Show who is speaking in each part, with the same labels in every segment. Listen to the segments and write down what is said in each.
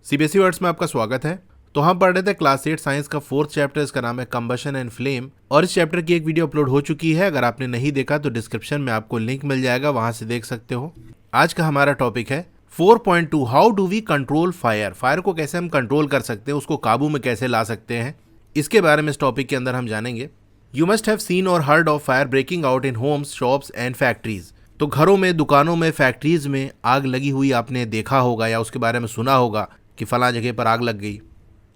Speaker 1: CBSE words में आपका स्वागत है। तो हम पढ़ रहे थे क्लास 8 साइंस का 4th चैप्टर, इसका नाम है कंबशन एंड फ्लेम। और इस चैप्टर की एक वीडियो अपलोड हो चुकी है। अगर आपने नहीं देखा तो डिस्क्रिप्शन में आपको लिंक मिल जाएगा, वहां से देख सकते हो। आज का हमारा टॉपिक है 4.2 how do we control fire. Fire को कैसे हम कंट्रोल कर सकते हैं, उसको काबू में कैसे ला सकते हैं, इसके बारे में इस टॉपिक के अंदर हम जानेंगे। You must have seen or heard of fire breaking out in homes, shops and factories. तो घरों में, दुकानों में, फैक्ट्रीज में आग लगी हुई आपने देखा होगा या उसके बारे में सुना होगा कि फला जगह पर आग लग गई।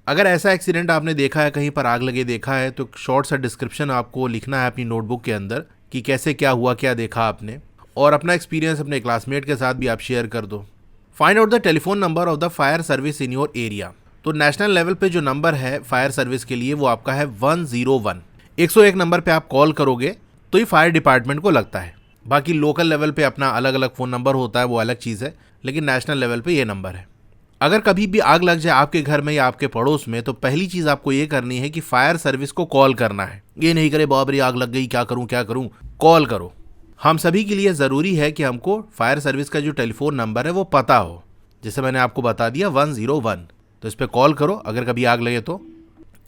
Speaker 1: अगर ऐसा एक्सीडेंट आपने देखा है, कहीं पर आग लगे देखा है, तो शॉर्ट सा डिस्क्रिप्शन आपको लिखना है अपनी नोटबुक के अंदर कि कैसे क्या हुआ, क्या देखा आपने, और अपना एक्सपीरियंस अपने क्लासमेट के साथ भी आप शेयर कर दो। Find out the telephone number of the fire service in your area. तो नेशनल लेवल पे जो नंबर है फायर सर्विस के लिए वो आपका है 101। 101 नंबर पे आप कॉल करोगे तो ये फायर डिपार्टमेंट को लगता है। बाकी लोकल लेवल पे अपना अलग अलग फ़ोन नंबर होता है, वो अलग चीज़ है, लेकिन नेशनल लेवल पे ये नंबर है। अगर कभी भी आग लग जाए आपके घर में या आपके पड़ोस में, तो पहली चीज़ आपको ये करनी है कि फायर सर्विस को कॉल करना है। ये नहीं करे बाप रे आग लग गई, क्या करूं, कॉल करो। हम सभी के लिए ज़रूरी है कि हमको फायर सर्विस का जो टेलीफोन नंबर है वो पता हो। जैसे मैंने आपको बता दिया 101, तो इस पर कॉल करो अगर कभी आग लगे तो।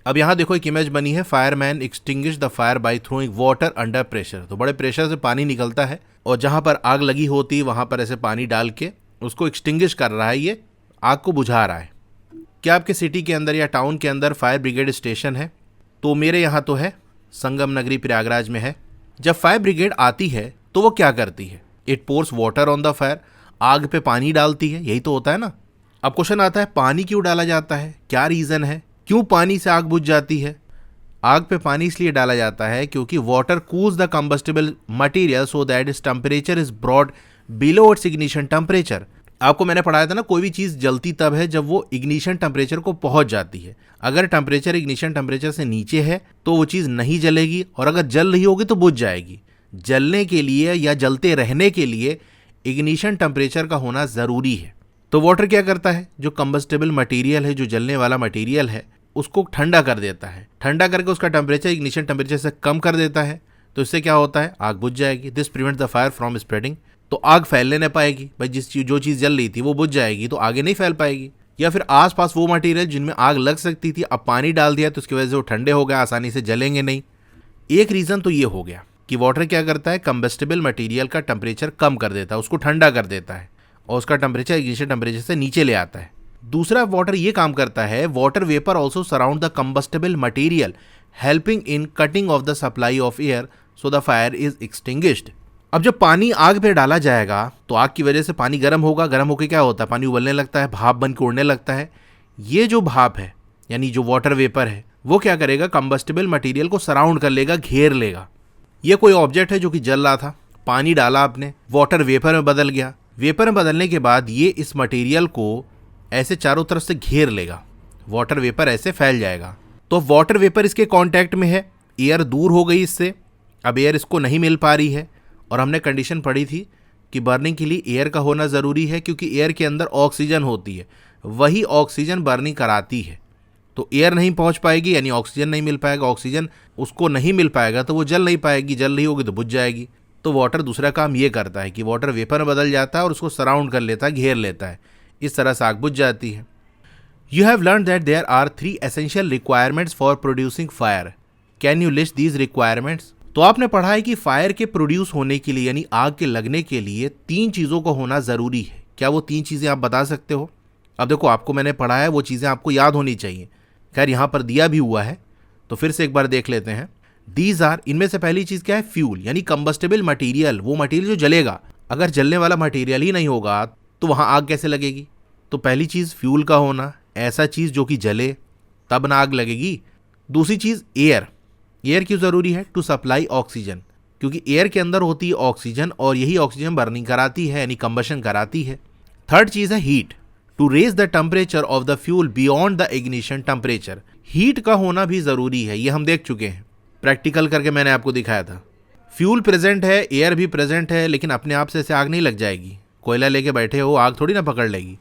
Speaker 1: अब यहाँ देखो एक इमेज बनी है, fireman extinguish the fire bye throwing water under pressure. तो बड़े प्रेशर से पानी निकलता है और जहाँ पर आग लगी होती है वहाँ पर ऐसे पानी डाल के उसको एक्सटिंग्विश कर रहा है, ये आग को बुझा रहा है। क्या आपके सिटी के अंदर या टाउन के अंदर फायर ब्रिगेड स्टेशन है? तो मेरे यहाँ तो है, संगम नगरी प्रयागराज में है। जब फायर ब्रिगेड आती है तो वो क्या करती है? It pores water on the fire, आग पे पानी डालती है, यही तो होता है ना। अब क्वेश्चन आता है पानी क्यों डाला जाता है, क्या रीज़न है, क्यों पानी से आग बुझ जाती है? आग पे पानी इसलिए डाला जाता है क्योंकि water cools the combustible material so that its temperature is brought below it's ignition temperature. आपको मैंने पढ़ाया था ना, कोई भी चीज़ जलती तब है जब वो इग्निशन टेम्परेचर को पहुंच जाती है। अगर टेम्परेचर इग्निशन टेम्परेचर से नीचे है तो वो चीज़ नहीं जलेगी, और अगर जल रही होगी तो बुझ जाएगी। जलने के लिए या जलते रहने के लिए इग्निशन टेम्परेचर का होना ज़रूरी है। तो वाटर क्या करता है, जो कंबस्टेबल मटेरियल है, जो जलने वाला मटेरियल है, उसको ठंडा कर देता है। ठंडा करके उसका टेम्परेचर इग्निशन टेम्परेचर से कम कर देता है। तो इससे क्या होता है, आग बुझ जाएगी। This prevents the fire from spreading. तो आग फैलने नहीं पाएगी भाई, जो चीज़ जल रही थी वो बुझ जाएगी तो आगे नहीं फैल पाएगी। या फिर आसपास वो मटेरियल जिनमें आग लग सकती थी, अब पानी डाल दिया तो उसकी वजह से वो ठंडे हो गए, आसानी से जलेंगे नहीं। एक रीज़न तो ये हो गया कि वाटर क्या करता है, कंबस्टेबल मटेरियल का टेम्परेचर कम कर देता है, उसको ठंडा कर देता है और उसका टेम्परेचर इग्निशन टेम्परेचर से नीचे ले आता है। दूसरा, वाटर ये काम करता है, water vapour also surround the combustible material helping in cutting of the supply of air so the fire is extinguished. अब जब पानी आग पे डाला जाएगा तो आग की वजह से पानी गर्म होगा, गर्म होकर क्या होता है, पानी उबलने लगता है, भाप बन के उड़ने लगता है। ये जो भाप है यानी जो वाटर वेपर है वो क्या करेगा, कंबस्टेबल मटेरियल को सराउंड कर लेगा, घेर लेगा। ये कोई ऑब्जेक्ट है जो कि जल रहा था, पानी डाला आपने, वाटर वेपर में बदल गया। वेपर में बदलने के बाद ये इस मटेरियल को ऐसे चारों तरफ से घेर लेगा, वाटर वेपर ऐसे फैल जाएगा। तो वाटर वेपर इसके कांटेक्ट में है, एयर दूर हो गई इससे, अब एयर इसको नहीं मिल पा रही है। और हमने कंडीशन पढ़ी थी कि बर्निंग के लिए एयर का होना ज़रूरी है, क्योंकि एयर के अंदर ऑक्सीजन होती है, वही ऑक्सीजन बर्निंग कराती है। तो एयर नहीं पहुंच पाएगी यानी ऑक्सीजन नहीं मिल पाएगा, ऑक्सीजन उसको नहीं मिल पाएगा तो वो जल नहीं पाएगी, जल रही होगी तो बुझ जाएगी। तो वाटर दूसरा काम ये करता है कि वाटर वेपर में बदल जाता है और उसको सराउंड कर लेता है, घेर लेता है। इस तरह से आग बुझ जाती है। You have learn that there are 3 essential requirements for producing fire. Can you list these requirements? तो आपने पढ़ा है कि फायर के प्रोड्यूस होने के लिए यानी आग के लगने के लिए 3 चीज़ों को होना ज़रूरी है। क्या वो 3 चीज़ें आप बता सकते हो? अब देखो, आपको मैंने पढ़ा है, वो चीज़ें आपको याद होनी चाहिए। खैर यहाँ पर दिया भी हुआ है तो फिर से एक बार देख लेते हैं। दीज आर, इनमें से पहली चीज़ क्या है, फ्यूल यानी कंबस्टेबल मटीरियल, वो मटीरियल जो जलेगा। अगर जलने वाला मटीरियल ही नहीं होगा तो वहाँ आग कैसे लगेगी? तो पहली चीज़ फ्यूल का होना, ऐसा चीज़ जो कि जले तब ना आग लगेगी। दूसरी चीज़ एयर। एयर क्यों ज़रूरी है? टू सप्लाई ऑक्सीजन, क्योंकि एयर के अंदर होती है ऑक्सीजन और यही ऑक्सीजन बर्निंग कराती है यानी कंबशन कराती है। थर्ड चीज़ है heat, to raise the temperature of the fuel beyond the ignition temperature. Heat का होना भी ज़रूरी है, ये हम देख चुके हैं, प्रैक्टिकल करके मैंने आपको दिखाया था। फ्यूल प्रेजेंट है, एयर भी प्रेजेंट है, लेकिन अपने आप से ऐसे आग नहीं लग जाएगी। कोयला लेके बैठे हो, आग थोड़ी ना पकड़ लेगी।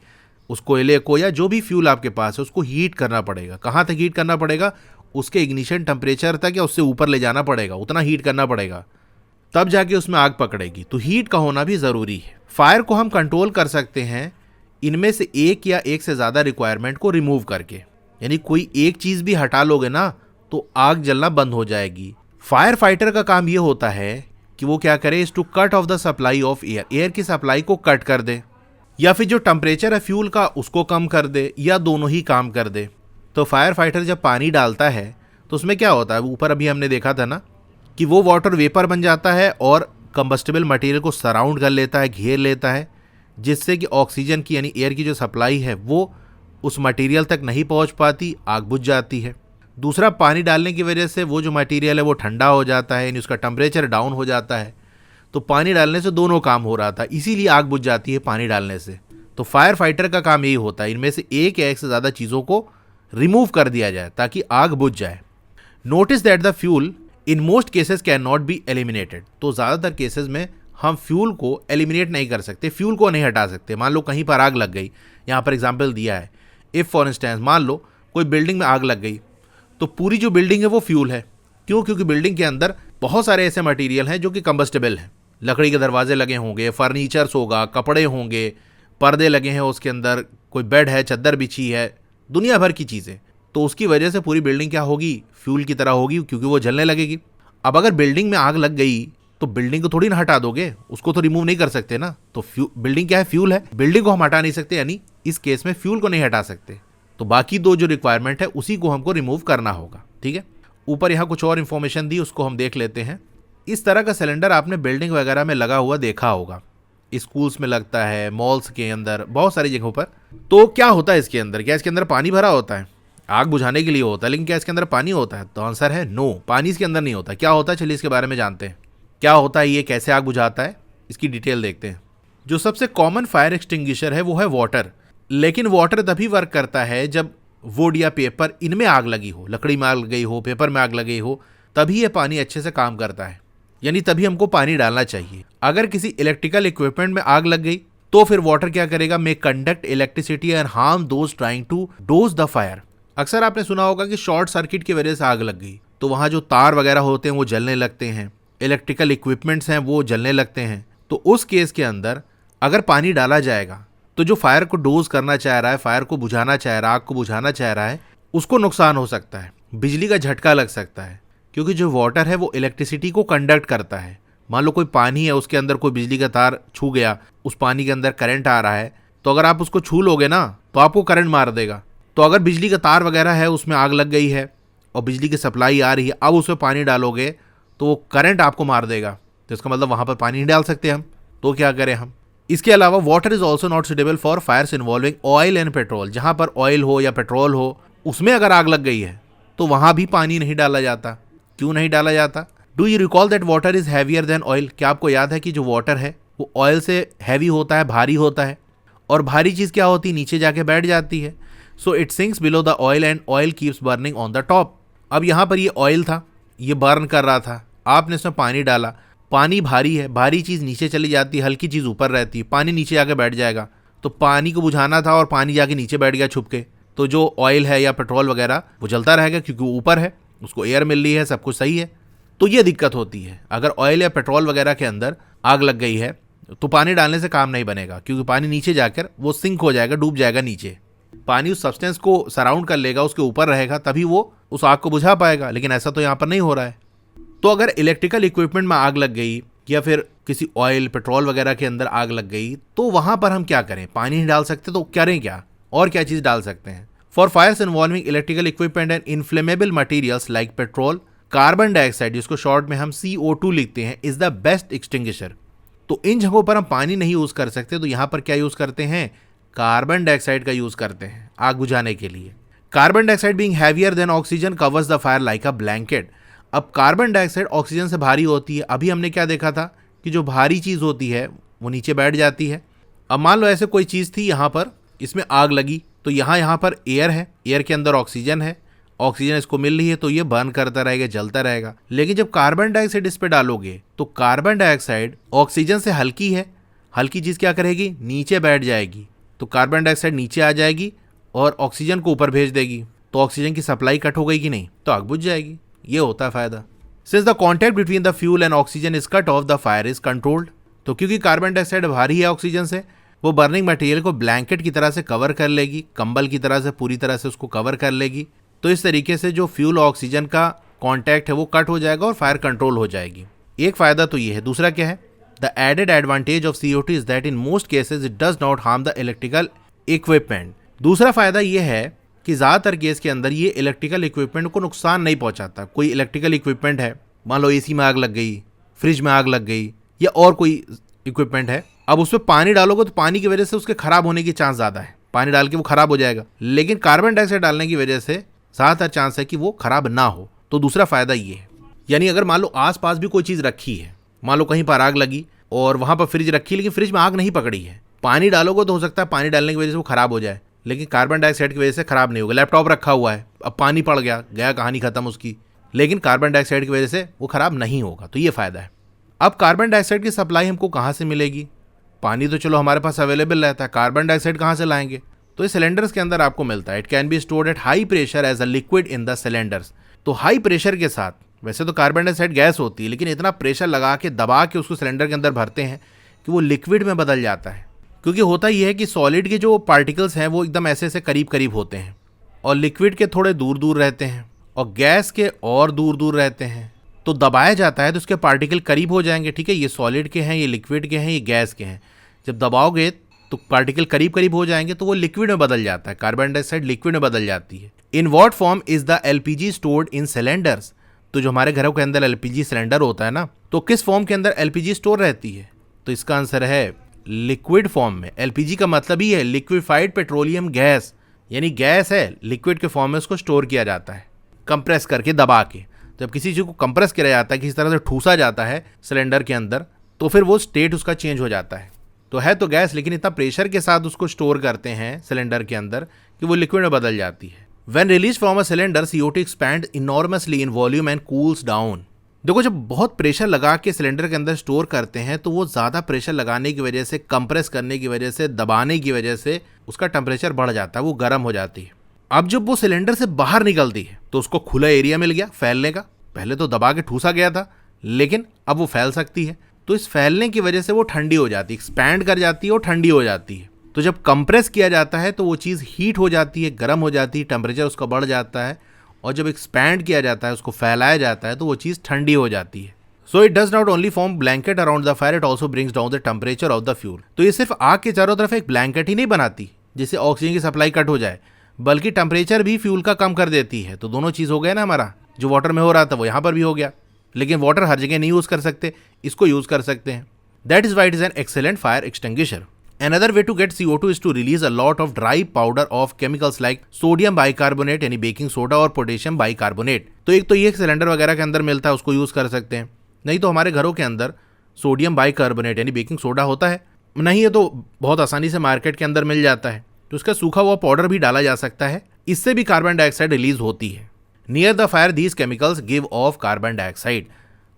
Speaker 1: उस कोयले को या जो भी फ्यूल आपके पास है उसको हीट करना पड़ेगा। कहाँ तक हीट करना पड़ेगा? उसके इग्निशन टेम्परेचर तक या उससे ऊपर ले जाना पड़ेगा, उतना हीट करना पड़ेगा, तब जाके उसमें आग पकड़ेगी। तो हीट का होना भी ज़रूरी है। फायर को हम कंट्रोल कर सकते हैं इनमें से एक या एक से ज़्यादा रिक्वायरमेंट को रिमूव करके, यानी कोई एक चीज़ भी हटा लोगे ना तो आग जलना बंद हो जाएगी। फायर फाइटर का काम ये होता है कि वो क्या करे, is to cut off the supply of air, air की सप्लाई को कट कर दे, या फिर जो टेम्परेचर है फ्यूल का उसको कम कर दे, या दोनों ही काम कर दे। तो फायर फाइटर जब पानी डालता है तो उसमें क्या होता है, ऊपर अभी हमने देखा था ना कि वो वाटर वेपर बन जाता है और कंबस्टेबल मटेरियल को सराउंड कर लेता है, घेर लेता है, जिससे कि ऑक्सीजन की यानी एयर की जो सप्लाई है वो उस मटेरियल तक नहीं पहुंच पाती, आग बुझ जाती है। दूसरा, पानी डालने की वजह से वो जो मटेरियल है वो ठंडा हो जाता है, यानी उसका टेम्परेचर डाउन हो जाता है। तो पानी डालने से दोनों काम हो रहा था, इसीलिए आग बुझ जाती है पानी डालने से। तो फायर फाइटर का काम यही होता है, इनमें से एक या एक से ज़्यादा चीज़ों को रिमूव कर दिया जाए ताकि आग बुझ जाए। Notice that the fuel in most cases can not be eliminated. तो ज़्यादातर केसेस में हम फ्यूल को एलिमिनेट नहीं कर सकते, फ्यूल को नहीं हटा सकते। मान लो कहीं पर आग लग गई, यहाँ पर एग्जाम्पल दिया है, इफ़ फॉर इंस्टेंस मान लो कोई बिल्डिंग में आग लग गई, तो पूरी जो बिल्डिंग है वो फ्यूल है। क्यों? क्योंकि बिल्डिंग के अंदर बहुत सारे ऐसे मटेरियल हैं जो कि कंबस्टेबल हैं। लकड़ी के दरवाजे लगे होंगे, फर्नीचर्स होगा, कपड़े होंगे, पर्दे लगे हैं उसके अंदर, कोई बेड है, चादर बिछी है, दुनिया भर की चीज़ें। तो उसकी वजह से पूरी बिल्डिंग क्या होगी, फ्यूल की तरह होगी, क्योंकि वो जलने लगेगी। अब अगर बिल्डिंग में आग लग गई तो बिल्डिंग को थोड़ी ना हटा दोगे, उसको तो रिमूव नहीं कर सकते ना। तो बिल्डिंग क्या है, फ्यूल है, बिल्डिंग को हम हटा नहीं सकते, यानी इस केस में फ्यूल को नहीं हटा सकते। तो बाकी दो जो रिक्वायरमेंट है उसी को हमको रिमूव करना होगा। ठीक है, ऊपर यहाँ कुछ और इन्फॉर्मेशन दी, उसको हम देख लेते हैं। इस तरह का सिलेंडर आपने बिल्डिंग वगैरह में लगा हुआ देखा होगा, स्कूल्स में लगता है, मॉल्स के अंदर, बहुत सारी जगहों पर। तो क्या होता है इसके अंदर, क्या इसके अंदर पानी भरा होता है? आग बुझाने के लिए होता है, लेकिन क्या इसके अंदर पानी होता है? तो आंसर है नो, पानी इसके अंदर नहीं होता। क्या होता है, चलिए इसके बारे में जानते हैं। क्या होता है ये, कैसे आग बुझाता है, इसकी डिटेल देखते हैं। जो सबसे कॉमन फायर एक्सटिंग्विशर है वो है वाटर। लेकिन वाटर तभी वर्क करता है जब वुड या पेपर इनमें आग लगी हो, लकड़ी में आग लगी हो, पेपर में आग लगी हो, तभी ये पानी अच्छे से काम करता है, यानी तभी हमको पानी डालना चाहिए। अगर किसी इलेक्ट्रिकल इक्विपमेंट में आग लग गई तो फिर वाटर क्या करेगा, may conduct electricity and harm those trying to douse the fire. अक्सर आपने सुना होगा कि शॉर्ट सर्किट की वजह से आग लग गई, तो वहाँ जो तार वगैरह होते हैं वो जलने लगते हैं, इलेक्ट्रिकल इक्विपमेंट्स हैं वो जलने लगते हैं। तो उस केस के अंदर अगर पानी डाला जाएगा तो जो फायर को डोज करना चाह रहा है, फायर को बुझाना चाह रहा है, आग को बुझाना चाह रहा है, उसको नुकसान हो सकता है, बिजली का झटका लग सकता है। क्योंकि जो वाटर है वो इलेक्ट्रिसिटी को कंडक्ट करता है। मान लो कोई पानी है, उसके अंदर कोई बिजली का तार छू गया, उस पानी के अंदर करंट आ रहा है, तो अगर आप उसको छू लोगे ना तो आपको करंट मार देगा। तो अगर बिजली का तार वगैरह है उसमें आग लग गई है और बिजली की सप्लाई आ रही है, अब उसमें पानी डालोगे तो वो करंट आपको मार देगा। तो इसका मतलब वहाँ पर पानी नहीं डाल सकते हम, तो क्या करें हम। इसके अलावा water is also not suitable for fires involving oil and petrol. जहाँ पर ऑयल हो या पेट्रोल हो, उसमें अगर आग लग गई है तो वहाँ भी पानी नहीं डाला जाता। क्यों नहीं डाला जाता? Do you recall that water is heavier than oil. क्या आपको याद है कि जो वाटर है वो ऑयल से हैवी होता है, भारी होता है, और भारी चीज़ क्या होती है, नीचे जाके बैठ जाती है। So it sinks below the oil and oil keeps burning on the top. अब यहाँ पर ये ऑयल था, ये बर्न कर रहा था, आपने इसमें पानी डाला, पानी भारी है, भारी चीज़ नीचे चली जाती है, हल्की चीज़ ऊपर रहती है, पानी नीचे जाके बैठ जाएगा। तो पानी को बुझाना था और पानी जाके नीचे बैठ गया छुप के, तो जो ऑयल है या पेट्रोल वगैरह वो जलता रहेगा, क्योंकि वो ऊपर है, उसको एयर मिल रही है, सब कुछ सही है। तो ये दिक्कत होती है। अगर ऑयल या पेट्रोल वगैरह के अंदर आग लग गई है तो पानी डालने से काम नहीं बनेगा, क्योंकि पानी नीचे जाकर वो सिंक हो जाएगा, डूब जाएगा नीचे। पानी उस सब्सटेंस को सराउंड कर लेगा, उसके ऊपर रहेगा, तभी वो उस आग को बुझा पाएगा। लेकिन ऐसा तो यहाँ पर नहीं हो रहा है। तो अगर इलेक्ट्रिकल इक्विपमेंट में आग लग गई या फिर किसी ऑयल पेट्रोल वगैरह के अंदर आग लग गई, तो वहाँ पर हम क्या करें, पानी नहीं डाल सकते तो करें क्या, और क्या चीज़ डाल सकते हैं। For fires involving electrical equipment and inflammable materials like petrol, carbon dioxide, जिसको शॉर्ट में हम CO2 लिखते हैं, इज द बेस्ट एक्सटिंग्विशर। तो इन जगहों पर हम पानी नहीं यूज़ कर सकते, तो यहाँ पर क्या यूज़ करते हैं, कार्बन डाइऑक्साइड का यूज़ करते हैं आग बुझाने के लिए। Carbon dioxide being heavier than oxygen covers the fire like a blanket. अब कार्बन डाइऑक्साइड ऑक्सीजन से भारी होती है। अभी हमने क्या देखा था कि जो भारी चीज़ होती है वो नीचे बैठ जाती है। अब मान लो ऐसे कोई चीज़ थी, यहाँ पर इसमें आग लगी, तो यहाँ पर एयर है, एयर के अंदर ऑक्सीजन है, ऑक्सीजन इसको मिल रही है, तो ये बर्न करता रहेगा, जलता रहेगा। लेकिन जब कार्बन डाइऑक्साइड इस पे डालोगे तो कार्बन डाइऑक्साइड ऑक्सीजन से हल्की है, हल्की चीज़ क्या करेगी, नीचे बैठ जाएगी, तो कार्बन डाइऑक्साइड नीचे आ जाएगी और ऑक्सीजन को ऊपर भेज देगी, तो ऑक्सीजन की सप्लाई कट हो गई कि नहीं, तो आग बुझ जाएगी। ये होता है फायदा। Since the contact between the fuel and oxygen is cut off, the fire is controlled. तो क्योंकि कार्बन डाइऑक्साइड भारी है ऑक्सीजन से, वो बर्निंग मटेरियल को ब्लैंकेट की तरह से कवर कर लेगी, कंबल की तरह से पूरी तरह से उसको कवर कर लेगी। तो इस तरीके से जो फ्यूल ऑक्सीजन का कांटेक्ट है वो कट हो जाएगा और फायर कंट्रोल हो जाएगी। एक फ़ायदा तो ये है। दूसरा क्या है? The added advantage of CO2 is that in most cases it does not harm the electrical equipment. दूसरा फ़ायदा ये है कि ज़्यादातर केस के अंदर ये इलेक्ट्रिकल इक्विपमेंट को नुकसान नहीं पहुंचाता। कोई इलेक्ट्रिकल इक्विपमेंट है, मान लो AC में आग लग गई, फ्रिज में आग लग गई या और कोई इक्विपमेंट है, अब उसमें पानी डालोगे तो पानी की वजह से उसके खराब होने की चांस ज़्यादा है, पानी डाल के वो खराब हो जाएगा। लेकिन कार्बन डाइऑक्साइड डालने की वजह से ज़्यादातर चांस है कि वो खराब ना हो। तो दूसरा फ़ायदा ये है। यानी अगर मान लो आसपास भी कोई चीज़ रखी है, मान लो कहीं पर आग लगी और वहाँ पर फ्रिज रखी, लेकिन फ्रिज में आग नहीं पकड़ी है, पानी डालोगे तो हो सकता है पानी डालने की वजह से वो खराब हो जाए, लेकिन कार्बन डाइऑक्साइड की वजह से खराब नहीं होगा। लैपटॉप रखा हुआ है, अब पानी पड़ गया, गया कहानी खत्म उसकी, लेकिन कार्बन डाइऑक्साइड की वजह से वो खराब नहीं होगा। तो ये फ़ायदा है। अब कार्बन डाइऑक्साइड की सप्लाई हमको कहाँ से मिलेगी? पानी तो चलो हमारे पास अवेलेबल रहता है, कार्बन डाइऑक्साइड कहाँ से लाएंगे? तो इस सिलेंडर्स के अंदर आपको मिलता है। It can be stored at high pressure as a liquid in the cylinders. तो हाई प्रेशर के साथ, वैसे तो कार्बन डाइऑक्साइड गैस होती है, लेकिन इतना प्रेशर लगा के दबा के उसको सिलेंडर के अंदर भरते हैं कि वो लिक्विड में बदल जाता है। क्योंकि होता ही है कि सॉलिड के जो पार्टिकल्स हैं वो एकदम ऐसे ऐसे करीब करीब होते हैं और लिक्विड के थोड़े दूर दूर रहते हैं और गैस के और दूर दूर रहते हैं। तो दबाया जाता है तो उसके पार्टिकल करीब हो जाएंगे। ठीक है, ये सॉलिड के हैं, ये लिक्विड के हैं, ये गैस के हैं। जब दबाओगे तो पार्टिकल करीब करीब हो जाएंगे तो वो लिक्विड में बदल जाता है, कार्बन डाइऑक्साइड लिक्विड में बदल जाती है। In what form is the LPG stored in cylinders? तो जो हमारे घरों के अंदर LPG सिलेंडर होता है ना, तो किस फॉर्म के अंदर LPG स्टोर रहती है? तो इसका आंसर है लिक्विड फॉर्म में। LPG का मतलब ही है लिक्विफाइड पेट्रोलियम गैस, यानी गैस है, लिक्विड के फॉर्म में उसको स्टोर किया जाता है कंप्रेस करके, दबा के। जब किसी चीज़ को कंप्रेस किया जाता है, किसी तरह से ठूसा जाता है सिलेंडर के अंदर, तो फिर वो स्टेट उसका चेंज हो जाता है। तो है तो गैस, लेकिन इतना प्रेशर के साथ उसको स्टोर करते हैं सिलेंडर के अंदर कि वो लिक्विड में बदल जाती है। When released from a cylinder, CO2 expands enormously in volume and cools down. देखो, जब बहुत प्रेशर लगा के सिलेंडर के अंदर स्टोर करते हैं तो वो ज़्यादा प्रेशर लगाने की वजह से, कंप्रेस करने की वजह से, दबाने की वजह से उसका टेम्परेचर बढ़ जाता है, वो गर्म हो जाती है। अब जब वो सिलेंडर से बाहर निकलती है तो उसको खुला एरिया मिल गया फैलने का। पहले तो दबा के ठूसा गया था, लेकिन अब वो फैल सकती है। तो इस फैलने की वजह से वो ठंडी हो जाती है, एक्सपैंड कर जाती है और ठंडी हो जाती है। तो जब कंप्रेस किया जाता है तो वो चीज़ हीट हो जाती है, गर्म हो जाती है, टेम्परेचर उसका बढ़ जाता है। और जब एक्सपैंड किया जाता है, उसको फैलाया जाता है, तो वो चीज़ ठंडी हो जाती है। So it does not only form blanket around the fire, it also brings down the temperature of the fuel. तो ये सिर्फ आग के चारों तरफ एक ब्लैंकेट ही नहीं बनाती जिससे ऑक्सीजन की सप्लाई कट हो जाए, बल्कि टेम्परेचर भी फ्यूल का कम कर देती है। तो दोनों चीज़ हो गया ना, हमारा जो वाटर में हो रहा था वो यहाँ पर भी हो गया। लेकिन वाटर हर जगह नहीं यूज़ कर सकते, इसको यूज़ कर सकते हैं। That is why it is an excellent fire extinguisher. Another way to get CO2 is to release a lot of dry powder of chemicals like sodium bicarbonate यानी बेकिंग सोडा और potassium bicarbonate. तो एक तो ये cylinder वगैरह के अंदर मिलता है, उसको यूज़ कर सकते हैं। नहीं तो हमारे घरों के अंदर सोडियम बाइकार्बोनेट यानी बेकिंग सोडा होता है, नहीं है तो बहुत आसानी से मार्केट के अंदर मिल जाता है। तो उसका सूखा हुआ पाउडर भी डाला जा सकता है, इससे भी कार्बन डाइऑक्साइड रिलीज होती है। Near the fire these chemicals give of carbon dioxide.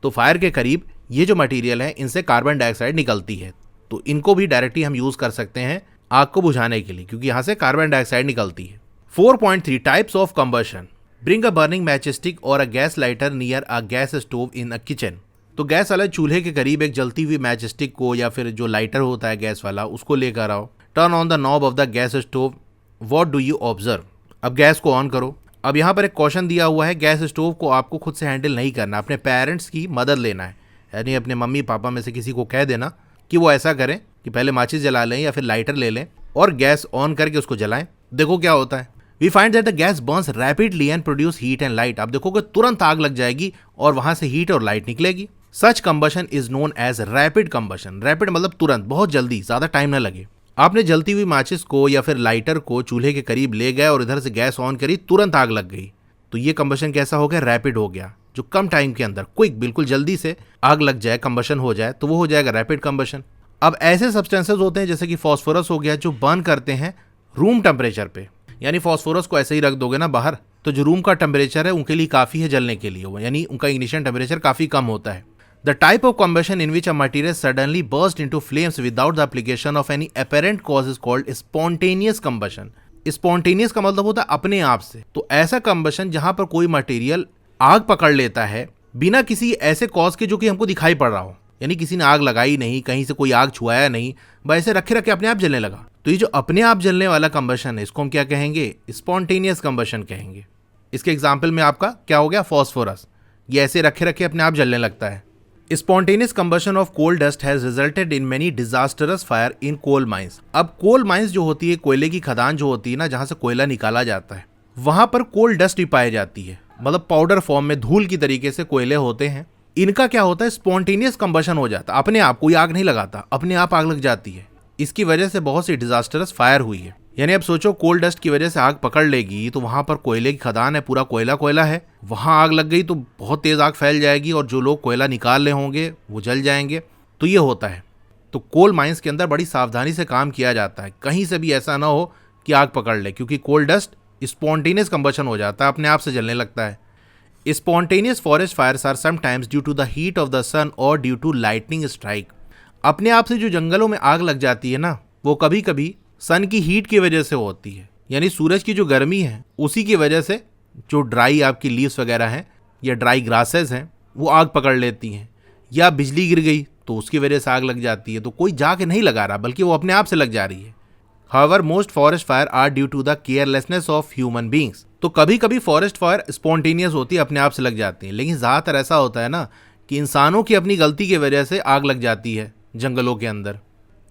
Speaker 1: तो फायर के करीब ये जो मटीरियल है, इनसे कार्बन डाइऑक्साइड निकलती है। तो इनको भी डायरेक्टली हम यूज़ कर सकते हैं आग को बुझाने के लिए, क्योंकि यहाँ से कार्बन डाइऑक्साइड निकलती है। 4.3 types of combustion. Bring a burning match stick और a gas lighter near a gas stove in a kitchen. तो गैस वाले चूल्हे के करीब एक जलती हुई मैच स्टिक को या फिर जो लाइटर होता है गैस वाला, उसको लेकर आओ। Turn on the knob of the gas stove. What do you observe? अब गैस को ऑन करो। अब यहाँ पर एक क्वेश्चन दिया हुआ है, गैस स्टोव को आपको खुद से हैंडल नहीं करना, अपने पेरेंट्स की मदद लेना है। यानी अपने मम्मी पापा में से किसी को कह देना कि वो ऐसा करें कि पहले माचिस जला लें या फिर लाइटर ले लें और गैस ऑन करके उसको जलाएं। देखो क्या होता है। We find that the gas burns rapidly and produce heat and light. आप देखोगे तुरंत आग लग जाएगी और वहां से हीट और लाइट निकलेगी। Such combustion is known as rapid combustion. Rapid मतलब तुरंत, बहुत जल्दी, ज्यादा टाइम ना लगे। आपने जलती हुई माचिस को या फिर लाइटर को चूल्हे के करीब ले गए और इधर से गैस ऑन करी, तुरंत आग लग गई। तो ये कंबशन कैसा हो गया? रैपिड हो गया। जो कम टाइम के अंदर क्विक, बिल्कुल जल्दी से आग लग जाए, कंबशन हो जाए, तो वो हो जाएगा रैपिड कंबशन। अब ऐसे सब्सटेंसेस होते हैं जैसे कि फॉस्फोरस हो गया, जो बर्न करते हैं रूम टेम्परेचर पे। यानी फॉस्फोरस को ऐसे ही रख दोगे ना बाहर, तो जो रूम का टेम्परेचर है उनके लिए काफ़ी है जलने के लिए, यानी उनका इग्निशन टेम्परेचर काफ़ी कम होता है। The type of combustion in which a material suddenly burst into flames without the application of any apparent cause is called spontaneous combustion. Spontaneous का मतलब होता है अपने आप से। तो ऐसा कंबशन जहां पर कोई मटेरियल आग पकड़ लेता है बिना किसी ऐसे कॉज के जो कि हमको दिखाई पड़ रहा हो, यानी किसी ने आग लगाई नहीं, कहीं से कोई आग छुआया नहीं, बस ऐसे रखे रखे अपने आप जलने लगा। तो ये जो अपने आप जलने वाला कंबशन है इसको हम क्या कहेंगे? स्पॉन्टेनियस कंबशन कहेंगे। इसके एग्जाम्पल में आपका क्या हो गया? फॉस्फोरस। ये ऐसे रखे रखे अपने आप जलने लगता है। Spontaneous combustion of coal dust has resulted in many disastrous fire in coal mines। अब कोल माइंस जो होती है, कोयले की खदान जो होती है ना, जहां से कोयला निकाला जाता है, वहां पर कोल डस्ट भी पाई जाती है, मतलब पाउडर फॉर्म में धूल की तरीके से कोयले होते हैं। इनका क्या होता है? स्पॉन्टेनियस कंबशन हो जाता है, अपने आप, कोई आग नहीं लगाता, अपने आप आग लग जाती है। इसकी वजह से बहुत सी डिजास्टरस फायर हुई है। यानी अब सोचो कोल डस्ट की वजह से आग पकड़ लेगी तो वहां पर कोयले की खदान है, पूरा कोयला कोयला है, वहां आग लग गई तो बहुत तेज आग फैल जाएगी और जो लोग कोयला निकाल रहे होंगे वो जल जाएंगे। तो ये होता है। तो कोल माइंस के अंदर बड़ी सावधानी से काम किया जाता है, कहीं से भी ऐसा ना हो कि आग पकड़ ले, क्योंकि कोल डस्ट स्पॉन्टेनियस कंबशन हो जाता है, अपने आप से जलने लगता है। Spontaneous forest fires are sometimes due to the heat of the sun और ड्यू टू लाइटनिंग स्ट्राइक। अपने आप से जो जंगलों में आग लग जाती है ना, वो कभी कभी सन की हीट की वजह से होती है, यानी सूरज की जो गर्मी है उसी की वजह से जो ड्राई आपकी लीव्स वगैरह हैं या ड्राई ग्रासेस हैं वो आग पकड़ लेती हैं, या बिजली गिर गई तो उसकी वजह से आग लग जाती है। तो कोई जाके नहीं लगा रहा, बल्कि वो अपने आप से लग जा रही है। However most forest fire are due to the carelessness of human beings. तो कभी कभी फॉरेस्ट फायर स्पॉन्टेनियस होती है, अपने आप से लग जाती है, लेकिन ज़्यादातर ऐसा होता है ना कि इंसानों की अपनी गलती की वजह से आग लग जाती है जंगलों के अंदर।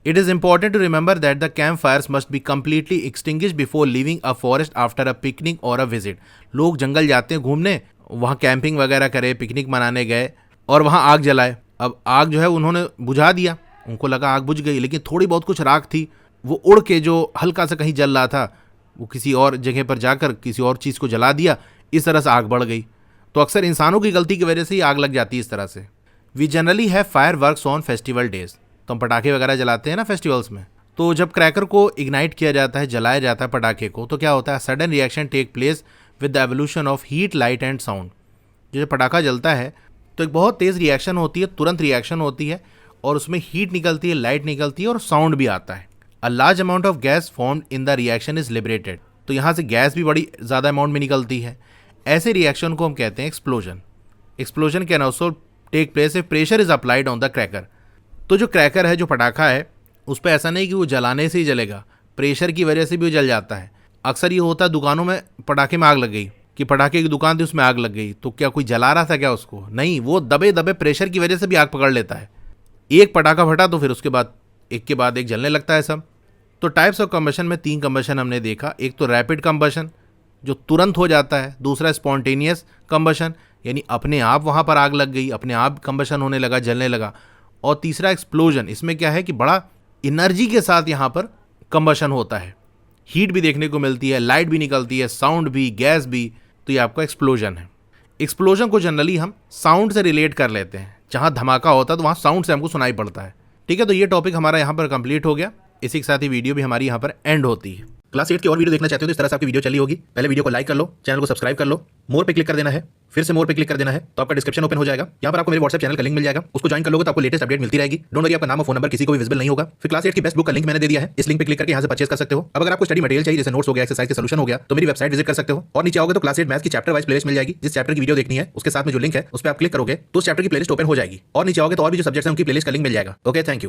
Speaker 1: It is important to remember that the campfires must be completely extinguished before leaving a forest after a picnic or a visit। लोग जंगल जाते हैं घूमने, वहाँ कैंपिंग वगैरह करे, पिकनिक मनाने गए और वहाँ आग जलाए। अब आग जो है उन्होंने बुझा दिया, उनको लगा आग बुझ गई, लेकिन थोड़ी बहुत कुछ राख थी, वो उड़ के जो हल्का सा कहीं जल रहा था वो किसी और जगह पर जाकर किसी और चीज़ को जला दिया, इस तरह से आग बढ़ गई। तो अक्सर इंसानों की गलती की वजह से ही आग लग जाती है इस तरह से। We generally have fireworks on festival days. तो हम पटाखे वगैरह जलाते हैं ना फेस्टिवल्स में, तो जब क्रैकर को इग्नाइट किया जाता है, जलाया जाता है पटाखे को, तो क्या होता है? Sudden reaction take place with the evolution of heat, light and sound. जो पटाखा जलता है तो एक बहुत तेज़ रिएक्शन होती है, तुरंत रिएक्शन होती है, और उसमें हीट निकलती है, लाइट निकलती है और साउंड भी आता है। A large amount of gas formed in the reaction is liberated. तो यहाँ से गैस भी बड़ी ज़्यादा अमाउंट में निकलती है। ऐसे रिएक्शन को हम कहते हैं explosion. Explosion can also take place if pressure is applied on the cracker. तो जो क्रैकर है, जो पटाखा है, उस पर ऐसा नहीं कि वो जलाने से ही जलेगा, प्रेशर की वजह से भी वो जल जाता है। अक्सर ये होता है दुकानों में पटाखे में आग लग गई, कि पटाखे की दुकान थी उसमें आग लग गई, तो क्या कोई जला रहा था क्या उसको? नहीं, वो दबे दबे प्रेशर की वजह से भी आग पकड़ लेता है। एक पटाखा फटा तो फिर उसके बाद एक जलने लगता है सब। तो टाइप्स ऑफ कंबशन में 3 कंबशन हमने देखा। एक तो रैपिड कंबशन जो तुरंत हो जाता है, दूसरा स्पॉन्टेनियस कंबशन यानी अपने आप वहाँ पर आग लग गई, अपने आप कंबशन होने लगा, जलने लगा, और तीसरा एक्सप्लोजन। इसमें क्या है कि बड़ा एनर्जी के साथ यहाँ पर कंबशन होता है, हीट भी देखने को मिलती है, लाइट भी निकलती है, साउंड भी, गैस भी। तो ये आपका एक्सप्लोजन है। एक्सप्लोजन को जनरली हम साउंड से रिलेट कर लेते हैं, जहाँ धमाका होता है तो वहाँ साउंड से हमको सुनाई पड़ता है। ठीक है, तो ये टॉपिक हमारा यहाँ पर कंप्लीट हो गया। इसी के साथ ही वीडियो भी हमारी यहाँ पर एंड होती है। क्लास 8 की और वीडियो देखना चाहते हो तो इस तरह से आपकी वीडियो चली होगी। पहले वीडियो को लाइक कर लो, चैनल को सब्सक्राइब कर लो, मोर पे क्लिक कर देना है, फिर से मोर पे क्लिक कर देना है, तो आपका डिस्क्रिप्शन ओपन हो जाएगा। यहाँ पर आपको मेरे व्हाट्सएप चैनल का लिंक मिल जाएगा, उसको ज्वाइन कर लोगे तो आपको लेटेस्ट अपडेट मिलती रहेगी। डोंट वरी, आपका नाम और फोन नंबर किसी को भी विजिबल नहीं होगा। फिर क्लास 8 की बेस्ट बुक का लिंक मैंने दे दिया है, इस लिंक पे क्लिक करके यहाँ से परचेज कर सकते हो। अब अगर आपको स्टडी मटेरियल चाहिए, जैसे नोट्स हो गया, एक्सरसाइज के सॉल्यूशन हो गया, तो मेरी वेबसाइट विजिट कर सकते हो। और नीचे आओगे तो क्लास 8 मैथ्स की चैप्टर वाइज प्लेलिस्ट मिल जाएगी। जिस चैप्टर की वीडियो देखनी है उसके साथ में जो लिंक है उस पर आप क्लिक करोगे तो उस चैप्टर की प्लेलिस्ट ओपन हो जाएगी। और नीचे आओगे तो और भी जो सब्जेक्ट्स हैं उनकी प्लेलिस्ट का लिंक मिल जाएगा। Okay, thank you.